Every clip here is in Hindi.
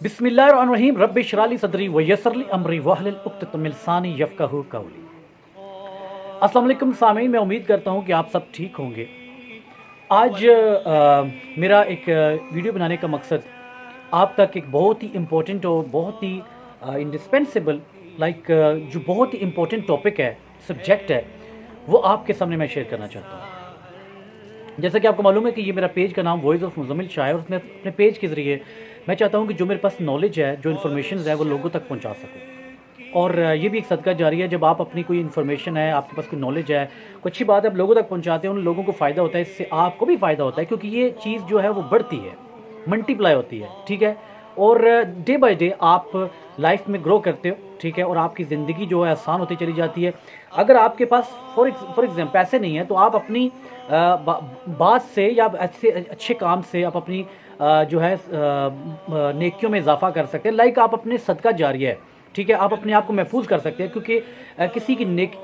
बिस्मिल्लाहिर्रहमानिर्रहीम रब्बि इश्रह ली सदरी वयस्सिर ली अमरी वहलुल उक़दतम मिन लिसानी यफ़क़हू क़ौली। अस्सलाम वालेकुम सामीन, मैं उम्मीद करता हूँ कि आप सब ठीक होंगे। आज मेरा एक वीडियो बनाने का मकसद आप तक एक बहुत ही इम्पोर्टेंट और बहुत ही इंडिस्पेंसेबल जो बहुत ही इम्पोर्टेंट टॉपिक है, सब्जेक्ट है, वो आपके सामने मैं शेयर करना चाहता हूँ। जैसा कि आपको मालूम है कि ये मेरा पेज का नाम वॉइस ऑफ मुज़म्मिल शाह है और उसमें अपने पेज के ज़रिए मैं चाहता हूँ कि जो मेरे पास नॉलेज है, जो इन्फॉर्मेशन है, वो लोगों तक पहुँचा सकूँ। और ये भी एक सदका जारी है। जब आप अपनी कोई इन्फॉर्मेशन है, आपके पास कोई नॉलेज है, कोई अच्छी बात है, आप लोगों तक पहुँचाते हैं, उन लोगों को फ़ायदा होता है, इससे आपको भी फ़ायदा होता है, क्योंकि ये चीज़ जो है वो बढ़ती है, मल्टीप्लाई होती है, ठीक है। और डे बाय डे आप लाइफ में ग्रो करते हो, ठीक है, और आपकी ज़िंदगी जो है आसान होती चली जाती है। अगर आपके पास फॉर एग्जाम्पल पैसे नहीं है, तो आप अपनी बात से या अच्छे काम से आप अपनी जो है नेकियों में इजाफा कर सकते हैं। आप अपने सदका जारिया है, ठीक है, आप अपने आप को महफूज कर सकते हैं, क्योंकि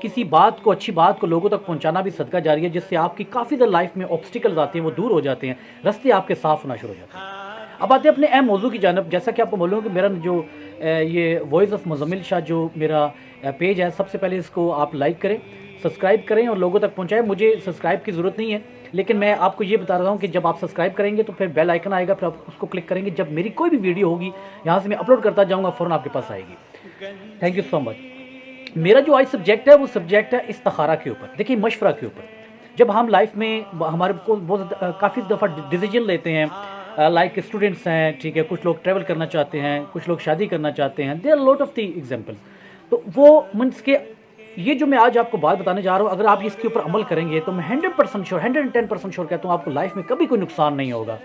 किसी बात को, अच्छी बात को लोगों तक पहुंचाना भी सदका जारिया है, जिससे आपकी काफ़ी ज़्यादा लाइफ में ऑब्स्टिकल्स आते हैं, वो दूर हो जाते हैं, रास्ते आपके साफ होना शुरू हो जाते हैं। अब आते हैं अपने अहम मौजू की जानब। जैसा कि आपको मालूम है कि मेरा जो ये वॉइस ऑफ मुज़म्मिल शाह जो मेरा पेज है, सबसे पहले इसको आप लाइक करें, सब्सक्राइब करें और लोगों तक पहुंचाएं। मुझे सब्सक्राइब की ज़रूरत नहीं है, लेकिन मैं आपको ये बता रहा हूँ कि जब आप सब्सक्राइब करेंगे तो फिर बेल आइकन आएगा, फिर आप उसको क्लिक करेंगे। जब मेरी कोई भी वीडियो होगी, यहाँ से मैं अपलोड करता जाऊँगा, फ़ौरन आपके पास आएगी। Thank you so much. मेरा जो आज सब्जेक्ट है वो सब्जेक्ट है इस्तिखारा के ऊपर। देखिए, मशवरा के ऊपर। जब हम लाइफ में हमारे को बहुत काफ़ी दफ़ा डिसीजन लेते हैं, लाइक स्टूडेंट्स हैं, ठीक है, कुछ लोग ट्रैवल करना चाहते हैं, कुछ लोग शादी करना चाहते हैं, there are lot of the examples. तो वो मीन्स के ये जो मैं आज आपको बात बताने जा रहा हूँ, अगर आप इसके ऊपर अमल करेंगे तो मैं 100% श्योर, 110% श्योर कहता हूँ, आपको लाइफ में कभी कोई नुकसान नहीं होगा।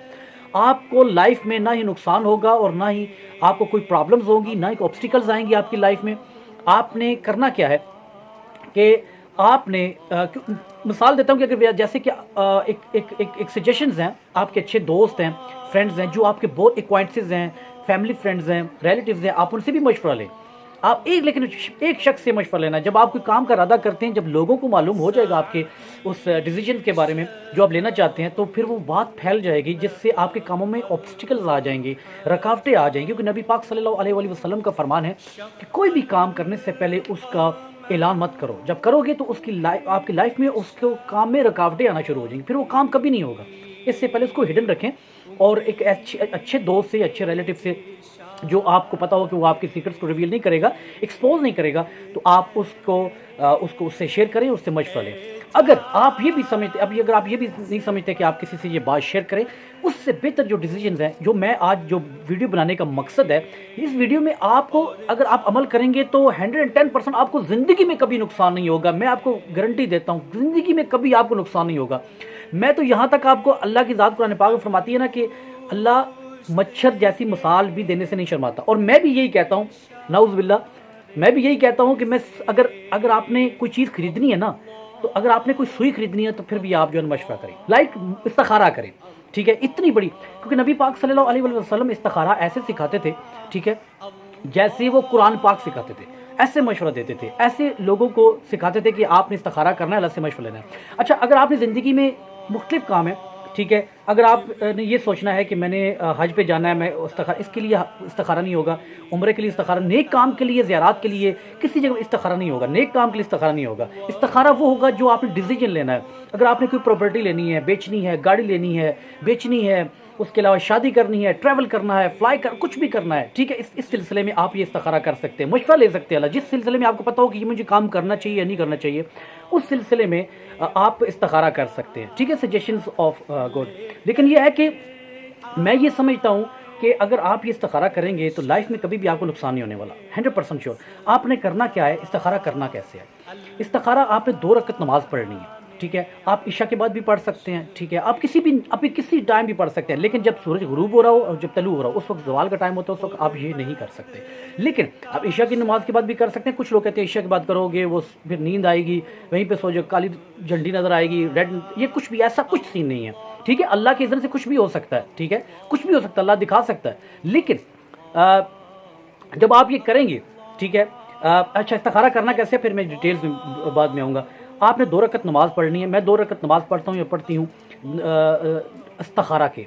आपको लाइफ में ना ही नुकसान होगा और ना ही आपको कोई प्रॉब्लम्स होंगी, ना ही ऑब्स्टिकल्स आएंगी आपकी लाइफ में। आपने करना क्या है कि आपने मिसाल देता हूँ कि अगर जैसे कि एक सजेशंस हैं, आपके अच्छे दोस्त हैं, फ्रेंड्स हैं, जो आपके बहुत एक्वाइंटेंसेस हैं, फैमिली फ्रेंड्स हैं, रिलेटिव्स हैं, आप उनसे भी मशवरा लें। आप लेकिन एक शख्स से मशवरा लेना। जब आप कोई काम का इरादा करते हैं, जब लोगों को मालूम हो जाएगा आपके उस डिसीजन के बारे में जो आप लेना चाहते हैं, तो फिर वो बात फैल जाएगी, जिससे आपके कामों में ऑब्स्टिकल्स आ जाएंगे, रुकावटें आ जाएंगी। क्योंकि नबी पाक सल्लल्लाहु अलैहि वसल्लम का फरमान है कि कोई भी काम करने से पहले उसका ऐलान मत करो। जब करोगे तो आपकी लाइफ में उसको काम में रुकावटें आना शुरू हो जाएंगी, फिर वो काम कभी नहीं होगा। इससे पहले उसको हिडन रखें और एक अच्छे दोस्त से, अच्छे रिलेटिव से, जो आपको पता हो कि वो आपके सीक्रेट्स को रिवील नहीं करेगा, एक्सपोज नहीं करेगा, तो आप उससे शेयर करें, उससे मशवरा लें। अगर आप ये भी समझते, अगर आप ये भी नहीं समझते कि आप किसी से ये बात शेयर करें, उससे बेहतर जो डिसीजंस हैं, जो मैं आज जो वीडियो बनाने का मकसद है, इस वीडियो में आपको अगर आप अमल करेंगे तो 110% आपको ज़िंदगी में कभी नुकसान नहीं होगा। मैं आपको गारंटी देता हूँ, ज़िंदगी में कभी आपको नुकसान नहीं होगा। मैं तो यहाँ तक आपको, अल्लाह की ज़ात कुरान पाक में फरमाती है ना कि अल्लाह मच्छर जैसी मिसाल भी देने से नहीं शर्माता। और मैं भी यही कहता हूँ, नाउज़ बिल्लाह, मैं भी यही कहता हूँ कि मैं अगर आपने कोई चीज़ खरीदनी है ना, तो अगर आपने कोई सुई खरीदनी है, तो फिर भी आप जो है मशवरा करें, इस्तिखारा करें, ठीक है, इतनी बड़ी। क्योंकि नबी पाक सल्लल्लाहु अलैहि वसल्लम इस्तिखारा ऐसे सिखाते थे, ठीक है, जैसे वो कुरान पाक सिखाते थे, ऐसे मशवरा देते थे, ऐसे लोगों को सिखाते थे कि आपने इस्तिखारा करना है, अल्लाह से मशवरा लेना है। अच्छा, अगर आपने ज़िंदगी में मुख्तलिफ काम है, ठीक है, अगर आपने ये सोचना है कि मैंने हज पे जाना है, मैं इस्तिखारा, इसके लिए इस्तिखारा नहीं होगा। उम्रे के लिए इस्तिखारा, नेक काम के लिए, ज़ियारत के लिए किसी जगह इस्तिखारा नहीं होगा। नेक काम के लिए इस्तिखारा नहीं होगा। इस्तिखारा वो होगा जो आपने डिसीजन लेना है। अगर आपने कोई प्रॉपर्टी लेनी है, बेचनी है, गाड़ी लेनी है, बेचनी है, उसके अलावा शादी करनी है, ट्रैवल करना है, कुछ भी करना है, ठीक है, इस सिलसिले में आप ये इस्तिखारा कर सकते हैं, मशवरा ले सकते हैं। अल्लाह जिस सिलसिले में आपको पता हो कि ये मुझे काम करना चाहिए या नहीं करना चाहिए, उस सिलसिले में आप इस्तिखारा कर सकते हैं, ठीक है, सजेशंस ऑफ गॉड। लेकिन ये है कि मैं ये समझता हूँ कि अगर आप ये इस्तिखारा करेंगे तो लाइफ में कभी भी आपको नुकसान नहीं होने वाला, 100% श्योर। आपने करना क्या है, इस्तिखारा करना कैसे है? इस्तिखारा आपने 2 रकअत नमाज पढ़नी है, ठीक है, आप इशा के बाद भी पढ़ सकते हैं, ठीक है, आप किसी टाइम भी पढ़ सकते हैं, लेकिन जब सूरज गुरूब हो रहा हो और जब तलू हो रहा हो, उस वक्त ज़वाल का टाइम होता है, उस वक्त आप ये नहीं कर सकते। लेकिन आप इशा की नमाज के बाद भी कर सकते हैं। कुछ लोग कहते हैं इशा के बाद करोगे वो फिर नींद आएगी, वहीं पे सो जाओ, काली झंडी नज़र आएगी, रेड, ये कुछ भी ऐसा कुछ सीन नहीं है, ठीक है। अल्लाह के इज़्न से कुछ भी हो सकता है, ठीक है, कुछ भी हो सकता है, अल्लाह दिखा सकता है। लेकिन जब आप ये करेंगे, ठीक है, अच्छा, इस्तिखारा करना कैसे, फिर मैं डिटेल्स में बाद में आऊँगा। आपने 2 रकअत नमाज़ पढ़नी है। मैं 2 रकअत नमाज़ पढ़ता हूँ या पढ़ती हूँ इस्तिखारा के,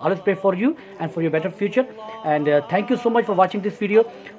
always pray for you and for your better future and thank you so much for watching this video،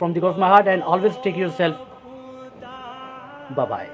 from the God of my heart, and always take yourself. Bye bye.